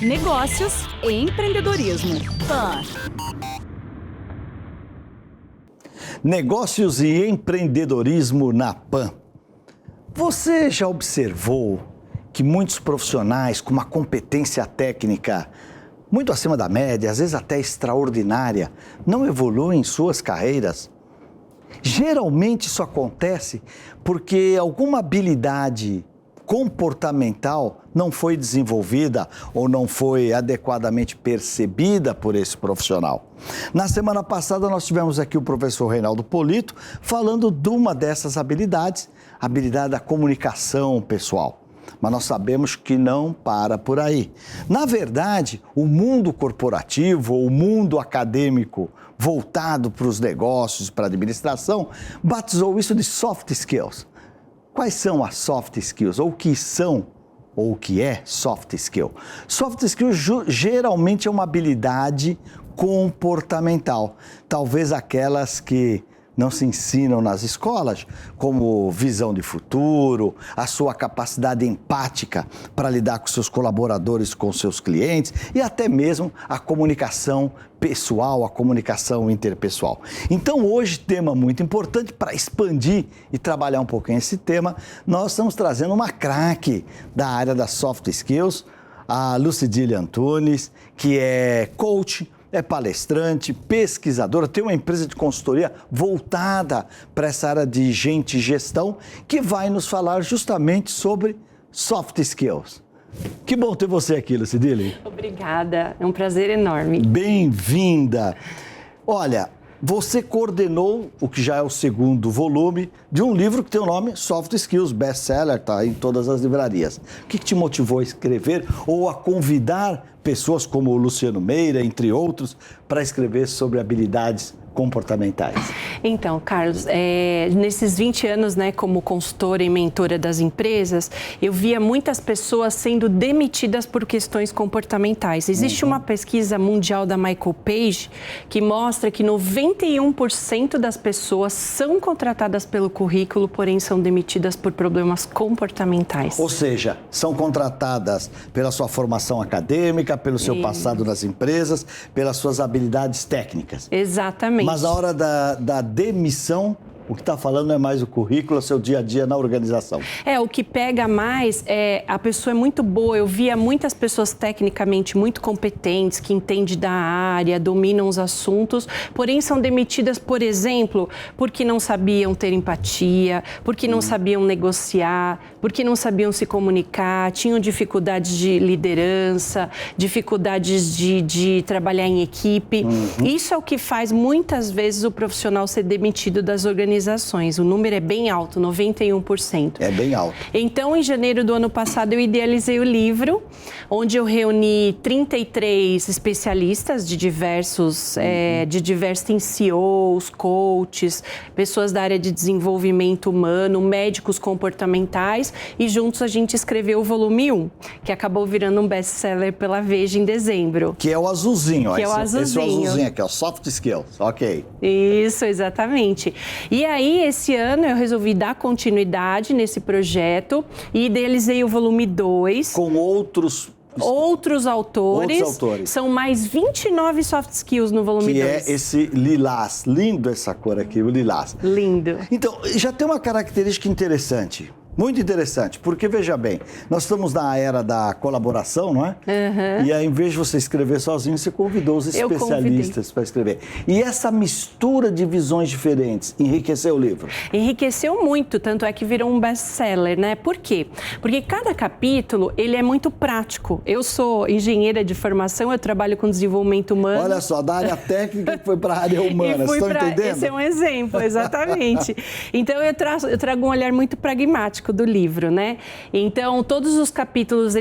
Negócios e empreendedorismo. PAN. Negócios e empreendedorismo na PAN. Você já observou que muitos profissionais com uma competência técnica muito acima da média, às vezes até extraordinária, não evoluem em suas carreiras? Geralmente isso acontece porque alguma habilidade comportamental não foi desenvolvida ou não foi adequadamente percebida por esse profissional. Na semana passada nós tivemos aqui o professor Reinaldo Polito falando de uma dessas habilidades, a habilidade da comunicação pessoal. Mas nós sabemos que não para por aí. Na verdade, o mundo corporativo, o mundo acadêmico voltado para os negócios, para a administração, batizou isso de soft skills. Quais são as soft skills? Ou o que são, ou o que é soft skill? Soft skill geralmente é uma habilidade comportamental. Talvez aquelas que não se ensinam nas escolas, como visão de futuro, a sua capacidade empática para lidar com seus colaboradores, com seus clientes e até mesmo a comunicação pessoal, a comunicação interpessoal. Então hoje, tema muito importante para expandir e trabalhar um pouquinho esse tema, nós estamos trazendo uma craque da área das soft skills, a Lucidile Antunes, que é coach, é palestrante, pesquisadora, tem uma empresa de consultoria voltada para essa área de gente e gestão, que vai nos falar justamente sobre soft skills. Que bom ter você aqui, Lucidile. Obrigada, é um prazer enorme. Bem-vinda. Olha, você coordenou o que já é o segundo volume de um livro que tem o nome Soft Skills, best-seller, está em todas as livrarias. O que te motivou a escrever ou a convidar pessoas como o Luciano Meira, entre outros, para escrever sobre habilidades comportamentais? Então, Carlos, nesses 20 anos, como consultora e mentora das empresas, eu via muitas pessoas sendo demitidas por questões comportamentais. Existe uma pesquisa mundial da Michael Page que mostra que 91% das pessoas são contratadas pelo currículo, porém são demitidas por problemas comportamentais. Ou seja, são contratadas pela sua formação acadêmica, pelo seu passado nas empresas, pelas suas habilidades técnicas. Exatamente. Mas a hora da demissão, o que está falando é mais o currículo, é o seu dia a dia na organização. O que pega mais a pessoa é muito boa. Eu via muitas pessoas tecnicamente muito competentes, que entendem da área, dominam os assuntos, porém são demitidas, por exemplo, porque não sabiam ter empatia, porque não sabiam negociar, porque não sabiam se comunicar, tinham dificuldades de liderança, dificuldades de trabalhar em equipe. Isso é o que faz muitas vezes o profissional ser demitido das organizações. O número é bem alto, 91%. É bem alto. Então, em janeiro do ano passado, eu idealizei o livro, onde eu reuni 33 especialistas de diversos CEOs, coaches, pessoas da área de desenvolvimento humano, médicos comportamentais, e juntos a gente escreveu o volume 1, que acabou virando um best-seller pela Veja em dezembro. Que é o azulzinho. Que é o azulzinho. Esse é o azulzinho aqui, ó, soft skills, ok. Isso, exatamente. E aí, esse ano, eu resolvi dar continuidade nesse projeto e idealizei o volume 2. Com outros autores. São mais 29 soft skills no volume 2. Que é esse lilás. Lindo essa cor aqui, o lilás. Lindo. Então, já tem uma característica interessante. Muito interessante, porque veja bem, nós estamos na era da colaboração, não é? E aí, em vez de você escrever sozinho, você convidou os especialistas para escrever. E essa mistura de visões diferentes enriqueceu o livro? Enriqueceu muito, tanto é que virou um best-seller, né? Por quê? Porque cada capítulo, ele é muito prático. Eu sou engenheira de formação, eu trabalho com desenvolvimento humano. Olha só, da área técnica que foi para a área humana, vocês estão entendendo? Esse é um exemplo, exatamente. Então, eu trago um olhar muito pragmático do livro, né? Então, todos os capítulos,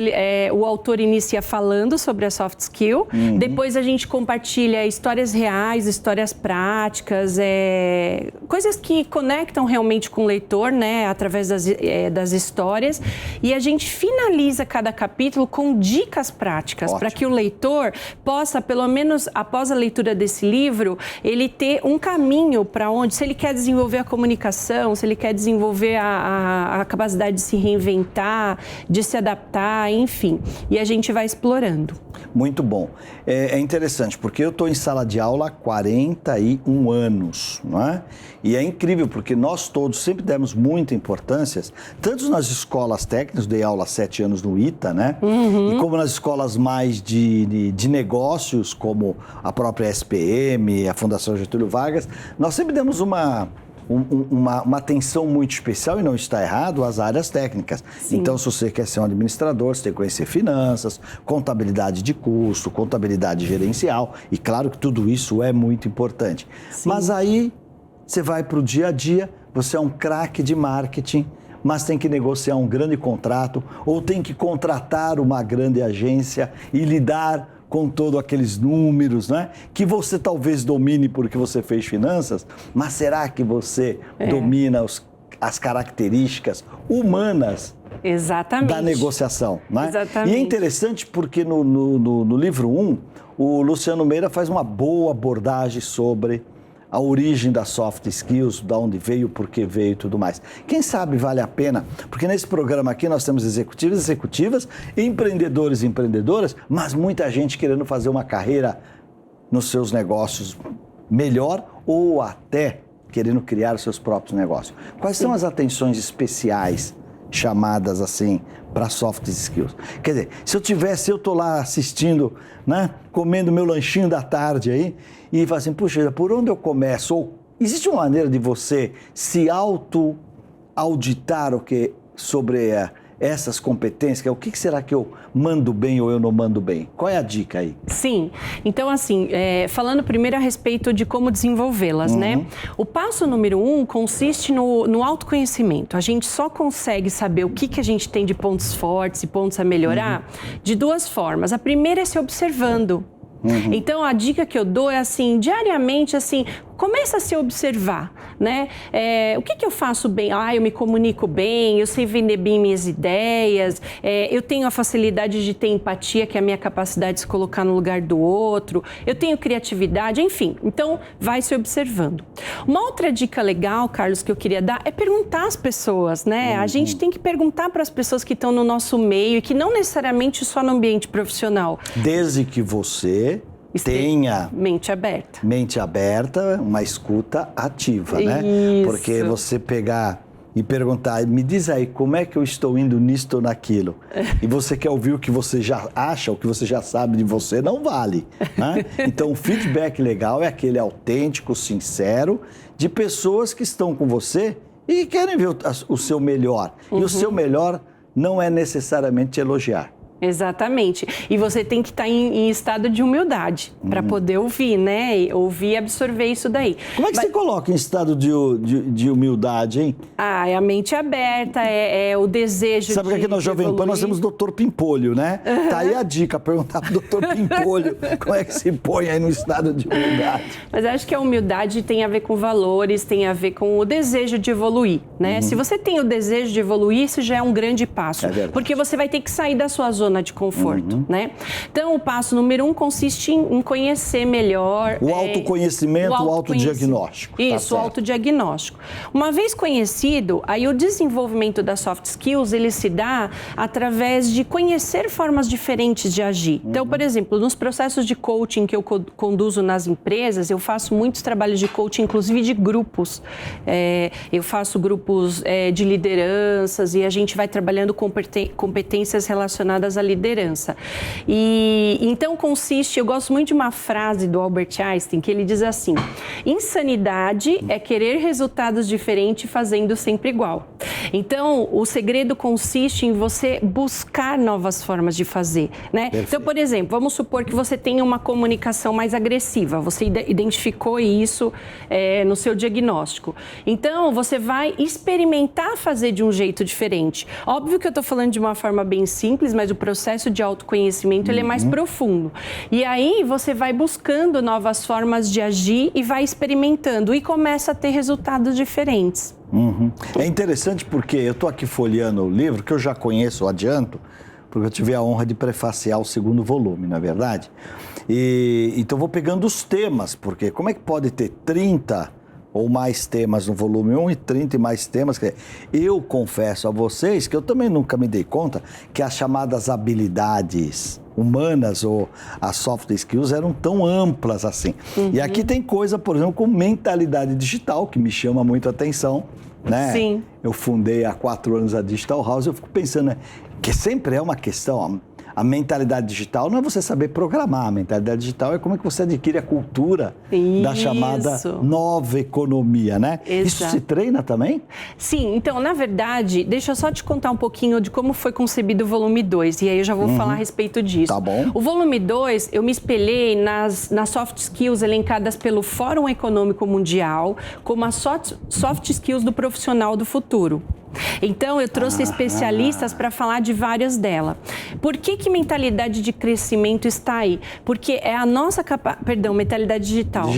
o autor inicia falando sobre a soft skill, depois a gente compartilha histórias reais, histórias práticas, coisas que conectam realmente com o leitor, né? Através das histórias, e a gente finaliza cada capítulo com dicas práticas, para que o leitor possa, pelo menos após a leitura desse livro, ele ter um caminho para onde, se ele quer desenvolver a comunicação, se ele quer desenvolver a capacidade de se reinventar, de se adaptar, enfim. E a gente vai explorando. Muito bom. É interessante, porque eu estou em sala de aula há 41 anos, não é? E é incrível, porque nós todos sempre demos muita importância, tanto nas escolas técnicas, dei aula há 7 anos no ITA, né? E como nas escolas mais de negócios, como a própria SPM, a Fundação Getúlio Vargas, nós sempre demos uma atenção muito especial, e não está errado, às áreas técnicas. Sim. Então, se você quer ser um administrador, você tem que conhecer finanças, contabilidade de custo, contabilidade gerencial, e claro que tudo isso é muito importante. Sim. Mas aí, você vai para o dia a dia, você é um craque de marketing, mas tem que negociar um grande contrato, ou tem que contratar uma grande agência e lidar com todos aqueles números, né? Que você talvez domine porque você fez finanças, mas será que você domina as características humanas da negociação, né? Exatamente. E é interessante porque no livro 1, o Luciano Meira faz uma boa abordagem sobre a origem das soft skills, de onde veio, por que veio e tudo mais. Quem sabe vale a pena, porque nesse programa aqui nós temos executivos e executivas, empreendedores e empreendedoras, mas muita gente querendo fazer uma carreira nos seus negócios melhor ou até querendo criar os seus próprios negócios. Quais são as atenções especiais chamadas assim para soft skills? Quer dizer, se eu tô lá assistindo, né, comendo meu lanchinho da tarde aí, e falo assim, puxa, por onde eu começo? Ou existe uma maneira de você se auto-auditar sobre essas competências? O que será que eu mando bem ou eu não mando bem? Qual é a dica aí? Sim, então assim, falando primeiro a respeito de como desenvolvê-las, né? O passo número 1 consiste no autoconhecimento. A gente só consegue saber o que a gente tem de pontos fortes e pontos a melhorar de 2 formas. A primeira é se observando. Então, a dica que eu dou é assim, diariamente, assim, começa a se observar, né? O que eu faço bem? Eu me comunico bem, eu sei vender bem minhas ideias, eu tenho a facilidade de ter empatia, que é a minha capacidade de se colocar no lugar do outro, eu tenho criatividade, enfim. Então, vai se observando. Uma outra dica legal, Carlos, que eu queria dar é perguntar às pessoas, né? A gente tem que perguntar para as pessoas que estão no nosso meio e que não necessariamente só no ambiente profissional. Desde que você tenha mente aberta. Mente aberta, uma escuta ativa, né? Isso. Porque você pegar e perguntar, me diz aí, como é que eu estou indo nisto ou naquilo? E você quer ouvir o que você já acha, o que você já sabe de você, não vale, né? Então, o feedback legal é aquele autêntico, sincero, de pessoas que estão com você e que querem ver o seu melhor. E o seu melhor não é necessariamente te elogiar. Exatamente. E você tem que estar em estado de humildade para poder ouvir, né? Ouvir e absorver isso daí. Como é que você coloca em estado de humildade, hein? É a mente aberta, é o desejo. Sabe que aqui na Jovem Pan nós temos o Dr. Pimpolho, né? Tá aí a dica, perguntar pro Dr. Pimpolho como é que se põe aí no estado de humildade. Mas acho que a humildade tem a ver com valores, tem a ver com o desejo de evoluir, né? Se você tem o desejo de evoluir, isso já é um grande passo. É verdade. Porque você vai ter que sair da sua zona de conforto, né? Então, o passo número 1 consiste em conhecer melhor... O autoconhecimento, o autodiagnóstico. Isso, o autodiagnóstico. Uma vez conhecido, aí o desenvolvimento das soft skills, ele se dá através de conhecer formas diferentes de agir. Então, por exemplo, nos processos de coaching que eu conduzo nas empresas, eu faço muitos trabalhos de coaching, inclusive de grupos. Eu faço grupos de lideranças e a gente vai trabalhando competências relacionadas à liderança. E então consiste, eu gosto muito de uma frase do Albert Einstein, que ele diz assim: insanidade é querer resultados diferentes fazendo sempre igual. Então, o segredo consiste em você buscar novas formas de fazer, né? Perfeito. Então, por exemplo, vamos supor que você tenha uma comunicação mais agressiva, você identificou isso no seu diagnóstico. Então, você vai experimentar fazer de um jeito diferente. Óbvio que eu estou falando de uma forma bem simples, mas o processo de autoconhecimento ele é mais profundo. E aí você vai buscando novas formas de agir e vai experimentando e começa a ter resultados diferentes. É interessante porque eu estou aqui folheando o livro, que eu já conheço, adianto, porque eu tive a honra de prefaciar o 2º volume, na verdade. Então vou pegando os temas, porque como é que pode ter 30 ou mais temas no volume 1 e 30 e mais temas. Eu confesso a vocês que eu também nunca me dei conta que as chamadas habilidades humanas ou as soft skills eram tão amplas assim. E aqui tem coisa, por exemplo, como mentalidade digital, que me chama muito a atenção, né? Sim. Eu fundei há 4 anos a Digital House, eu fico pensando, né, que sempre é uma questão. A mentalidade digital não é você saber programar, a mentalidade digital é como é que você adquire a cultura da chamada nova economia, né? Exato. Isso se treina também? Sim, então, na verdade, deixa eu só te contar um pouquinho de como foi concebido o volume 2, e aí eu já vou falar a respeito disso. Tá bom. O volume 2, eu me espelhei nas soft skills elencadas pelo Fórum Econômico Mundial como as soft skills do profissional do futuro. Então, eu trouxe especialistas para falar de várias delas. Por que mentalidade de crescimento está aí? Porque é a nossa mentalidade digital.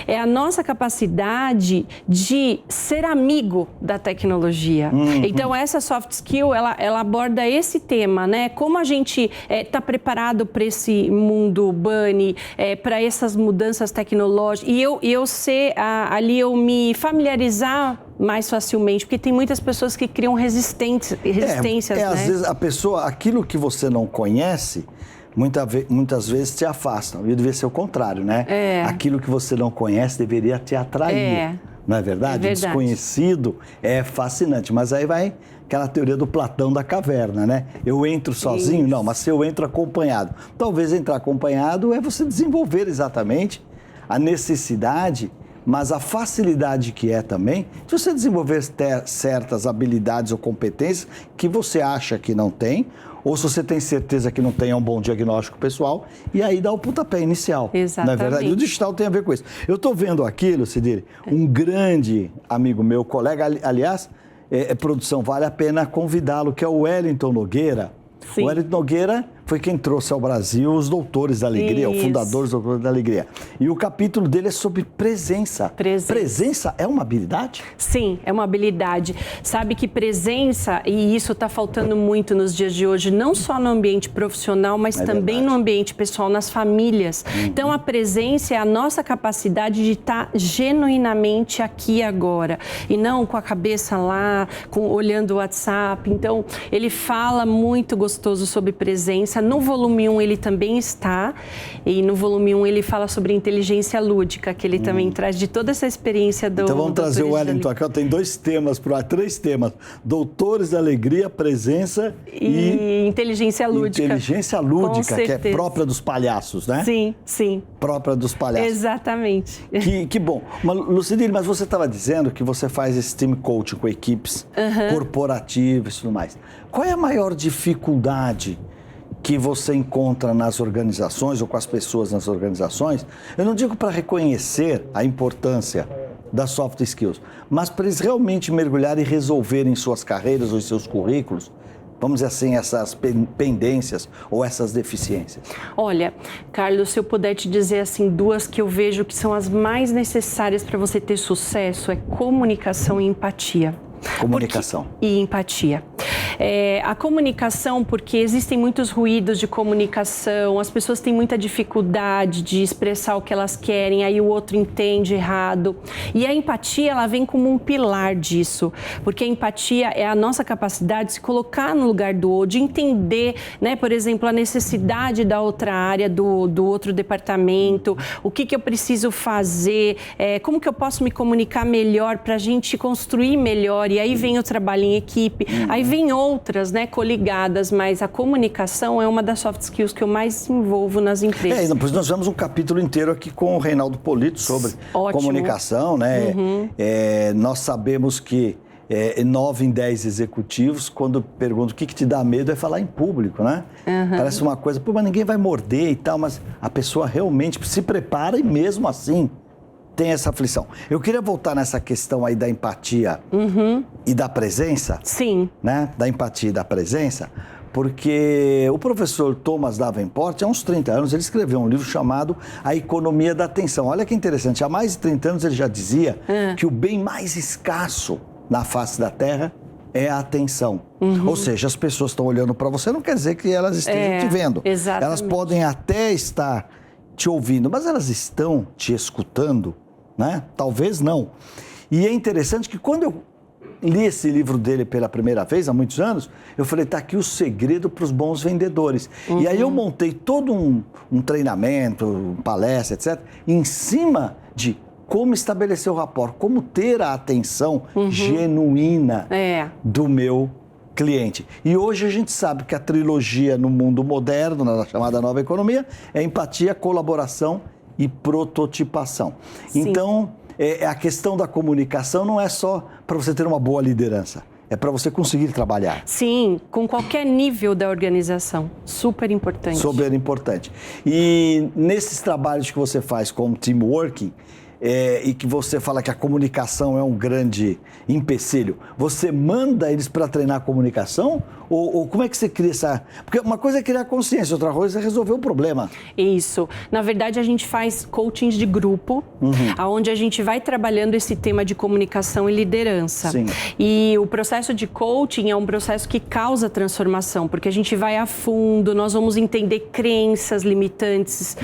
É a nossa capacidade de ser amigo da tecnologia. Então, essa soft skill, ela aborda esse tema, né? Como a gente está preparado para esse mundo bunny, para essas mudanças tecnológicas. E eu sei, ali eu me familiarizar mais facilmente, porque tem muitas pessoas que criam resistências, né? Às vezes a pessoa, aquilo que você não conhece, muitas vezes te afasta. E devia ser o contrário, né? Aquilo que você não conhece deveria te atrair. Não é verdade? O desconhecido é fascinante, mas aí vai aquela teoria do Platão da caverna, né? Eu entro sozinho? Isso. Não, mas se eu entro acompanhado. Talvez entrar acompanhado é você desenvolver exatamente a necessidade, mas a facilidade que é também de você desenvolver certas habilidades ou competências que você acha que não tem, ou se você tem certeza que não tem, é um bom diagnóstico pessoal, e aí dá o pontapé inicial. Exatamente. Não é verdade? E o digital tem a ver com isso. Eu estou vendo aqui, Lucidire, um grande amigo meu, colega, aliás, produção, vale a pena convidá-lo, que é o Wellington Nogueira. Sim. O Wellington Nogueira foi quem trouxe ao Brasil os Doutores da Alegria, o fundador dos Doutores da Alegria. E o capítulo dele é sobre presença. Presença é uma habilidade? Sim, é uma habilidade. Sabe que presença, e isso está faltando muito nos dias de hoje, não só no ambiente profissional, mas também no ambiente pessoal, nas famílias. Então, a presença é a nossa capacidade de estar genuinamente aqui e agora, e não com a cabeça lá, olhando o WhatsApp. Então, ele fala muito gostoso sobre presença. No volume 1 ele também está, e no volume 1 ele fala sobre inteligência lúdica, que ele também traz de toda essa experiência do... Então vamos trazer o Wellington aqui, tem 3 temas, Doutores da Alegria, presença e inteligência lúdica. Inteligência lúdica, que é própria dos palhaços, né? Sim. Própria dos palhaços. Exatamente. Que bom. Lucidire, mas você estava dizendo que você faz esse team coaching com equipes corporativas e tudo mais. Qual é a maior dificuldade que você encontra nas organizações ou com as pessoas nas organizações? Eu não digo para reconhecer a importância das soft skills, mas para eles realmente mergulharem e resolverem suas carreiras ou seus currículos, vamos dizer assim, essas pendências ou essas deficiências. Olha, Carlos, se eu puder te dizer assim, 2 que eu vejo que são as mais necessárias para você ter sucesso, é comunicação e empatia. Comunicação. E empatia. A comunicação, porque existem muitos ruídos de comunicação, as pessoas têm muita dificuldade de expressar o que elas querem, aí o outro entende errado. E a empatia, ela vem como um pilar disso, porque a empatia é a nossa capacidade de se colocar no lugar do outro, de entender, né, por exemplo, a necessidade da outra área, do outro departamento, o que eu preciso fazer, como que eu posso me comunicar melhor para a gente construir melhor, e aí vem o trabalho em equipe, aí vem outras, né, coligadas, mas a comunicação é uma das soft skills que eu mais envolvo nas empresas. Nós tivemos um capítulo inteiro aqui com o Reinaldo Polito sobre comunicação, né? Nós sabemos que 9 em 10 executivos, quando perguntam o que te dá medo, é falar em público, né? Parece uma coisa, mas ninguém vai morder e tal, mas a pessoa realmente se prepara e mesmo assim tem essa aflição. Eu queria voltar nessa questão aí da empatia e da presença. Sim. Né? Da empatia e da presença, porque o professor Thomas Davenport, há uns 30 anos, ele escreveu um livro chamado A Economia da Atenção. Olha que interessante, há mais de 30 anos ele já dizia que o bem mais escasso na face da Terra é a atenção. Ou seja, as pessoas estão olhando para você, não quer dizer que elas estejam te vendo. Exatamente. Elas podem até estar te ouvindo, mas elas estão te escutando. né? Talvez não. E é interessante que quando eu li esse livro dele pela primeira vez, há muitos anos, eu falei, tá aqui o segredo para os bons vendedores. E aí eu montei todo um treinamento, palestra, etc., em cima de como estabelecer o rapport, como ter a atenção genuína do meu cliente. E hoje a gente sabe que a trilogia no mundo moderno, na chamada nova economia, é empatia, colaboração e prototipação. Sim. Então, a questão da comunicação não é só para você ter uma boa liderança, é para você conseguir trabalhar. Sim, com qualquer nível da organização. Super importante. Super importante. E nesses trabalhos que você faz com teamworking, e que você fala que a comunicação é um grande empecilho, você manda eles para treinar a comunicação? Ou como é que você cria essa... Porque uma coisa é criar consciência, outra coisa é resolver o problema. Isso. Na verdade, a gente faz coachings de grupo, onde a gente vai trabalhando esse tema de comunicação e liderança. Sim. E o processo de coaching é um processo que causa transformação, porque a gente vai a fundo, nós vamos entender crenças limitantes,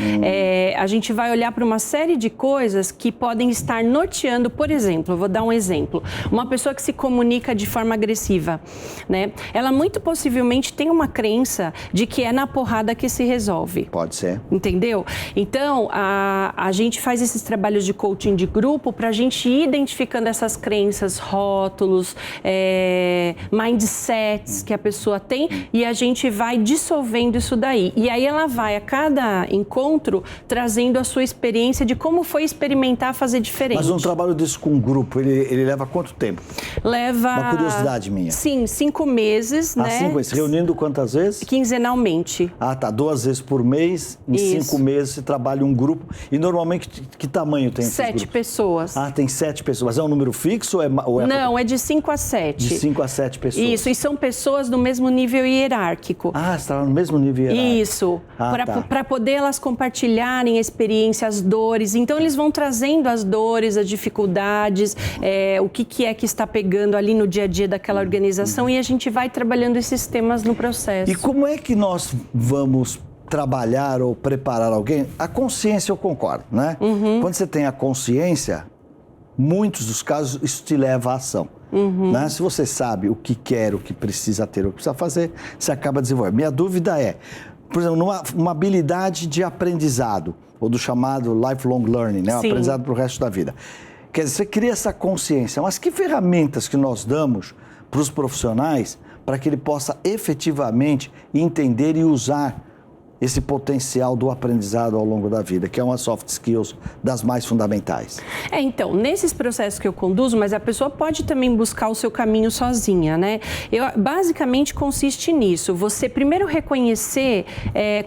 a gente vai olhar para uma série de coisas que podem estar norteando, por exemplo, eu vou dar um exemplo, uma pessoa que se comunica de forma agressiva, né? Ela muito possivelmente tem uma crença de que é na porrada que se resolve. Pode ser. Entendeu? Então, a gente faz esses trabalhos de coaching de grupo para a gente ir identificando essas crenças, rótulos, mindsets que a pessoa tem e a gente vai dissolvendo isso daí. E aí ela vai, a cada encontro, trazendo a sua experiência de como foi experimentar fazer diferente. Mas um trabalho desse com um grupo, ele leva quanto tempo? Leva... Uma curiosidade minha. Sim, 5 meses, né? 5 meses. Reunindo quantas vezes? Quinzenalmente. Ah, tá. 2 vezes por mês. Em 5 meses você trabalha um grupo. E normalmente, que tamanho tem esses 7 grupos? pessoas. Ah, tem 7 pessoas. Mas é um número fixo ou é... Não, é de 5 a 7. De 5 a 7 pessoas. Isso, e são pessoas do mesmo nível hierárquico. Ah, você está no mesmo nível hierárquico. Isso, para poder elas compartilharem a experiência, as dores. Então, eles vão trazendo as dores, as dificuldades, o que é que está pegando ali no dia a dia daquela organização e a gente vai trabalhando esses temas no processo. E como é que nós vamos trabalhar ou preparar alguém? A consciência eu concordo, né? Quando você tem a consciência, muitos dos casos isso te leva à ação. Né? Se você sabe o que quer, o que precisa ter, o que precisa fazer, você acaba desenvolvendo. Minha dúvida é, por exemplo, uma habilidade de aprendizado, ou do chamado lifelong learning, né? O aprendizado para o resto da vida. Quer dizer, você cria essa consciência, mas que ferramentas que nós damos para os profissionais para que ele possa efetivamente entender e usar esse potencial do aprendizado ao longo da vida, que é uma soft skills das mais fundamentais? Então, nesses processos que eu conduzo, mas a pessoa pode também buscar o seu caminho sozinha, né? Basicamente consiste nisso, você primeiro reconhecer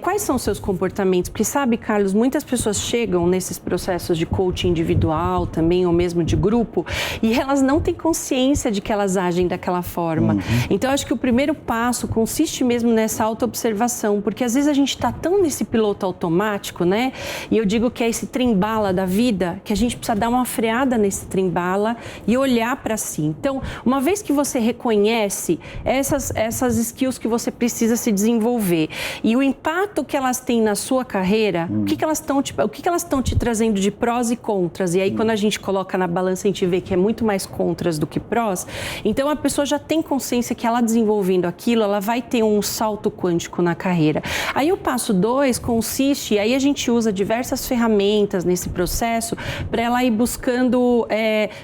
quais são os seus comportamentos, porque sabe, Carlos, muitas pessoas chegam nesses processos de coaching individual também, ou mesmo de grupo, e elas não têm consciência de que elas agem daquela forma. Então, acho que o primeiro passo consiste mesmo nessa autoobservação, porque às vezes a gente está tão nesse piloto automático, né? E eu digo que é esse trem-bala da vida, que a gente precisa dar uma freada nesse trem-bala e olhar para si. Então, uma vez que você reconhece essas skills que você precisa se desenvolver e o impacto que elas têm na sua carreira, o que elas estão te trazendo de prós e contras, e aí quando a gente coloca na balança a gente vê que é muito mais contras do que prós, então a pessoa já tem consciência que ela desenvolvendo aquilo, ela vai ter um salto quântico na carreira. Aí o passo 2 consiste, aí a gente usa diversas ferramentas nesse processo para ela ir buscando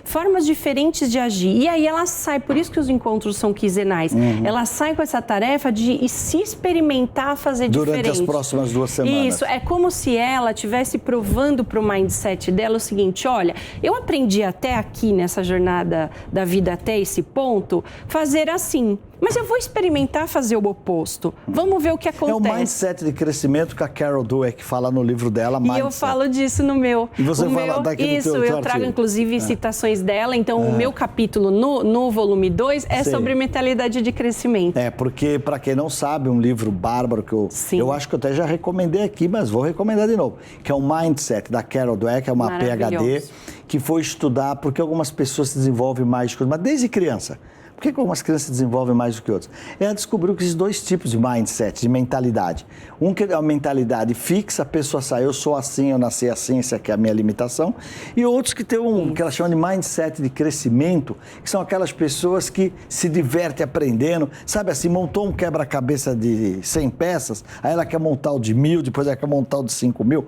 formas diferentes de agir. E aí ela sai, por isso que os encontros são quinzenais, ela sai com essa tarefa de se experimentar fazer diferente. Durante as próximas 2 semanas. Isso, é como se ela estivesse provando para o mindset dela o seguinte, olha, eu aprendi até aqui nessa jornada da vida até esse ponto, fazer assim. Mas eu vou experimentar fazer o oposto. Vamos ver o que acontece. É o mindset de crescimento que a Carol Dweck fala no livro dela, Mindset. E eu falo disso no meu. E você fala daqui no isso, teu eu trago inclusive citações dela. Então, o meu capítulo no volume 2 é sobre mentalidade de crescimento. Porque, para quem não sabe, um livro bárbaro que eu acho que eu até já recomendei aqui, mas vou recomendar de novo, que é o Mindset, da Carol Dweck, é uma PhD, que foi estudar porque algumas pessoas se desenvolvem mais de coisas, mas desde criança. Por que algumas crianças se desenvolvem mais do que outras? Ela descobriu que existem dois tipos de mindset, de mentalidade. Um que é uma mentalidade fixa, a pessoa sai, eu sou assim, eu nasci assim, essa aqui é a minha limitação. E outros que têm que ela chama de mindset de crescimento, que são aquelas pessoas que se divertem aprendendo. Sabe assim, montou um quebra-cabeça de 100 peças, aí ela quer montar o de 1.000, depois ela quer montar o de 5.000.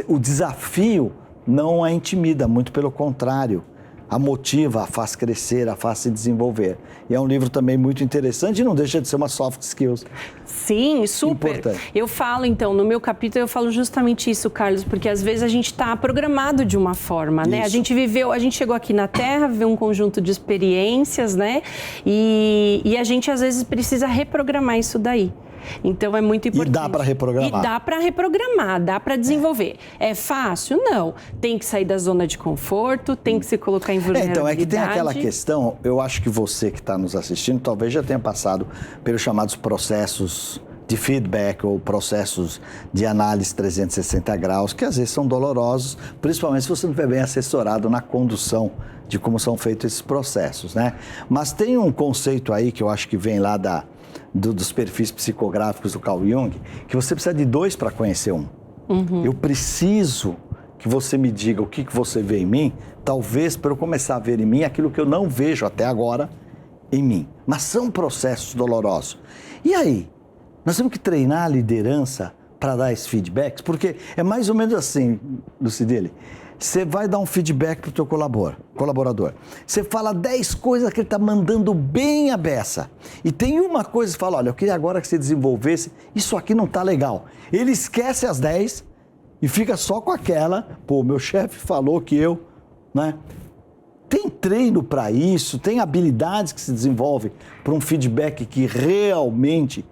O desafio não a intimida, muito pelo contrário. A motiva, a faz crescer, a faz se desenvolver. E é um livro também muito interessante e não deixa de ser uma soft skills. Sim, super. Importante. Eu falo, então, no meu capítulo, eu falo justamente isso, Carlos, porque às vezes a gente está programado de uma forma, né? A gente chegou aqui na Terra, viveu um conjunto de experiências, né? E a gente, às vezes, precisa reprogramar isso daí. Então, é muito importante. E dá para reprogramar. E dá para reprogramar, dá para desenvolver. É fácil? Não. Tem que sair da zona de conforto, tem que se colocar em vulnerabilidade. Então, é que tem aquela questão, eu acho que você que está nos assistindo, talvez já tenha passado pelos chamados processos de feedback ou processos de análise 360 graus, que às vezes são dolorosos, principalmente se você não estiver bem assessorado na condução de como são feitos esses processos, né? Mas tem um conceito aí que eu acho que vem lá dos perfis psicográficos do Carl Jung, que você precisa de 2 para conhecer um. Eu preciso que você me diga o que você vê em mim, talvez para eu começar a ver em mim aquilo que eu não vejo até agora em mim. Mas são processos dolorosos. E aí? Nós temos que treinar a liderança para dar esses feedbacks, porque é mais ou menos assim, Lucidele. Você vai dar um feedback para o teu colaborador. Você fala 10 coisas que ele está mandando bem a beça. E tem uma coisa que você fala, olha, eu queria agora que você desenvolvesse, isso aqui não está legal. Ele esquece as 10 e fica só com aquela, pô, meu chefe falou que eu, né? Tem treino para isso, tem habilidades que se desenvolvem para um feedback que realmente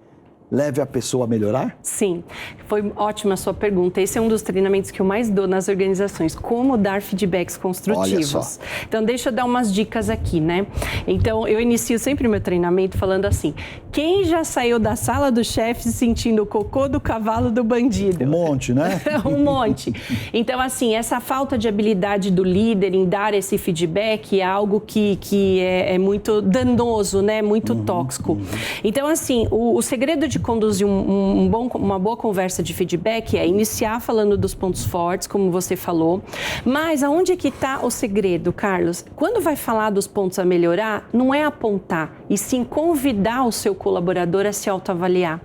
leve a pessoa a melhorar? Sim, foi ótima a sua pergunta. Esse é um dos treinamentos que eu mais dou nas organizações, como dar feedbacks construtivos. Olha só. Então, deixa eu dar umas dicas aqui, né? Então, eu inicio sempre meu treinamento falando assim, quem já saiu da sala do chefe sentindo o cocô do cavalo do bandido? Um monte, né? Um monte. Então, assim, essa falta de habilidade do líder em dar esse feedback é algo que é muito danoso, né? Muito tóxico. Então, assim, o segredo de conduzir uma boa conversa de feedback é iniciar falando dos pontos fortes, como você falou. Mas aonde é que está o segredo, Carlos? Quando vai falar dos pontos a melhorar, não é apontar, e sim convidar o seu colaborador a se autoavaliar.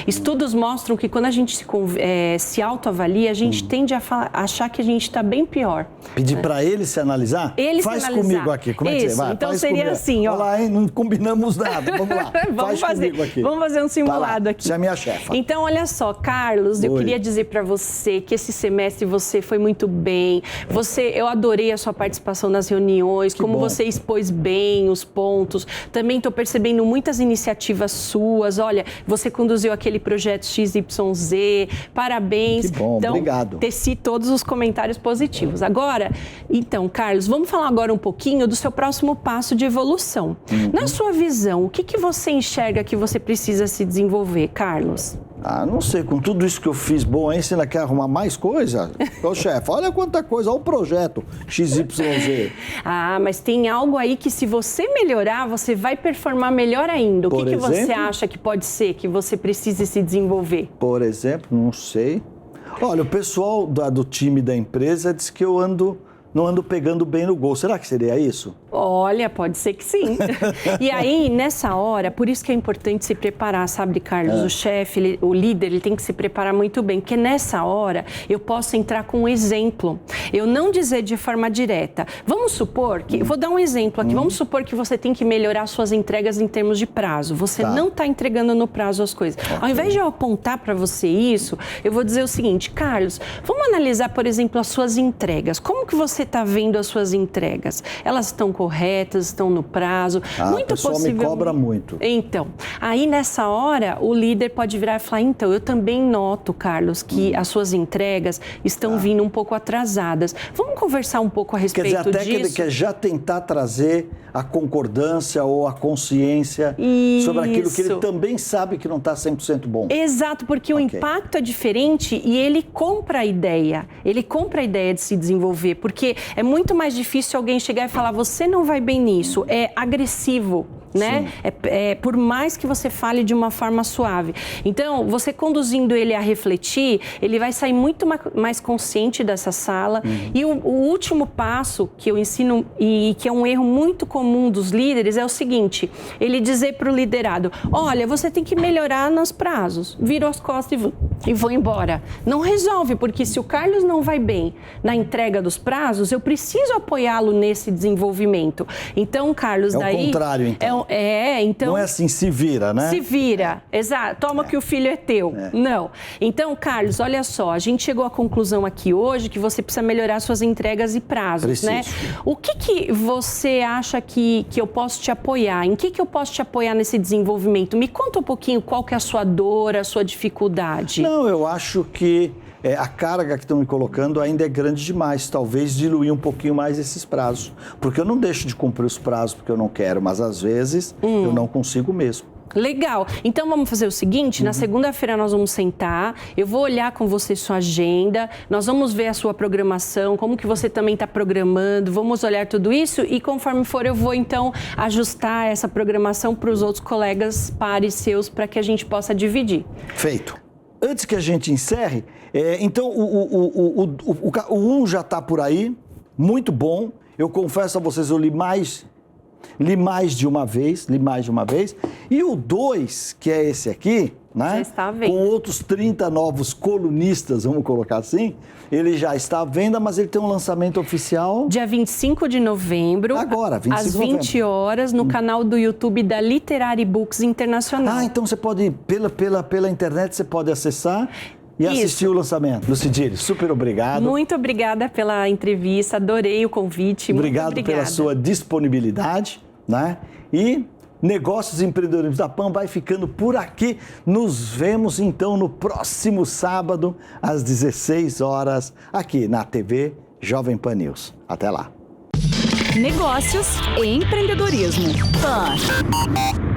Estudos mostram que quando a gente se autoavalia, a gente tende a achar que a gente está bem pior. Pedir para ele se analisar? Ele Faz se analisar. Comigo aqui. Como é que Isso, você vai? então Faz seria comigo. assim, ó. Olha lá, hein? Não combinamos nada. Vamos lá. Vamos Faz comigo aqui. Vamos fazer um simulado lá. aqui. Você é a minha chefa. Então, olha só, Carlos, eu queria dizer para você que esse semestre você foi muito bem. Eu adorei a sua participação nas reuniões, como você expôs bem os pontos. Também estou percebendo muitas iniciativas suas. Olha, você conduziu aquele projeto XYZ, parabéns. Que bom, então, obrigado. Teci todos os comentários positivos. Agora, então, Carlos, vamos falar agora um pouquinho do seu próximo passo de evolução. Na sua visão, o que você enxerga que você precisa se desenvolver, Carlos? Ah, não sei, com tudo isso que eu fiz bom aí, você ainda quer arrumar mais coisa? Ô, chefe, olha quanta coisa, olha o projeto XYZ. Ah, mas tem algo aí que se você melhorar, você vai performar melhor ainda. O que você acha que pode ser que você precise se desenvolver? Por exemplo, não sei. Olha, o pessoal do time da empresa diz que eu não ando pegando bem no gol. Será que seria isso? Olha, pode ser que sim. E aí, nessa hora, por isso que é importante se preparar, sabe, Carlos? O chefe, o líder, ele tem que se preparar muito bem, porque nessa hora eu posso entrar com um exemplo. Eu não dizer de forma direta. Vamos supor que, eu vou dar um exemplo aqui, vamos supor que você tem que melhorar suas entregas em termos de prazo. Você não está entregando no prazo as coisas. Ao invés de eu apontar para você isso, eu vou dizer o seguinte, Carlos, vamos analisar, por exemplo, as suas entregas. Como que você está vendo as suas entregas? Elas estão corretas, estão no prazo? Muito o pessoal me cobra muito. Então, aí nessa hora, o líder pode virar e falar, então, eu também noto, Carlos, que as suas entregas estão vindo um pouco atrasadas. Vamos conversar um pouco a respeito disso? Quer dizer, a técnica é já tentar trazer a concordância ou a consciência sobre aquilo que ele também sabe que não está 100% bom. Exato, porque o impacto é diferente e ele compra a ideia. Ele compra a ideia de se desenvolver, porque é muito mais difícil alguém chegar e falar, você não vai bem nisso, é agressivo. né? Por mais que você fale de uma forma suave. Então, você conduzindo ele a refletir, ele vai sair muito mais consciente dessa sala. E o último passo que eu ensino, e que é um erro muito comum dos líderes, é o seguinte: ele dizer para o liderado: olha, você tem que melhorar nos prazos. Viro as costas e vou embora. Não resolve, porque se o Carlos não vai bem na entrega dos prazos, eu preciso apoiá-lo nesse desenvolvimento. Então, Carlos, daí... É o contrário, então. Então... Não é assim, se vira, né? Se vira, exato. Toma que o filho é teu. Não. Então, Carlos, olha só, a gente chegou à conclusão aqui hoje que você precisa melhorar suas entregas e prazos, né? O que você acha que eu posso te apoiar? Em que eu posso te apoiar nesse desenvolvimento? Me conta um pouquinho qual que é a sua dor, a sua dificuldade. Não, eu acho que a carga que estão me colocando ainda é grande demais. Talvez diluir um pouquinho mais esses prazos. Porque eu não deixo de cumprir os prazos porque eu não quero, mas às vezes eu não consigo mesmo. Legal. Então vamos fazer o seguinte, na segunda-feira nós vamos sentar, eu vou olhar com você sua agenda, nós vamos ver a sua programação, como que você também está programando, vamos olhar tudo isso e conforme for eu vou então ajustar essa programação para os outros colegas pares seus para que a gente possa dividir. Feito. Antes que a gente encerre, então o 1 já está por aí, muito bom. Eu confesso a vocês, eu li mais de uma vez. E o 2, que é esse aqui, né? Já está à venda. Com outros 30 novos colunistas, vamos colocar assim, ele já está à venda, mas ele tem um lançamento oficial... Dia 25 de novembro, agora, 25 às 20 horas, no canal do YouTube da Literary Books Internacional. Ah, então você pode, pela internet, você pode acessar... E assistir o lançamento. Lucidire, super obrigado. Muito obrigada pela entrevista, adorei o convite. Obrigado pela sua disponibilidade, né? E Negócios e Empreendedorismo da PAN vai ficando por aqui. Nos vemos então no próximo sábado, às 16 horas, aqui na TV Jovem Pan News. Até lá. Negócios e empreendedorismo. PAN.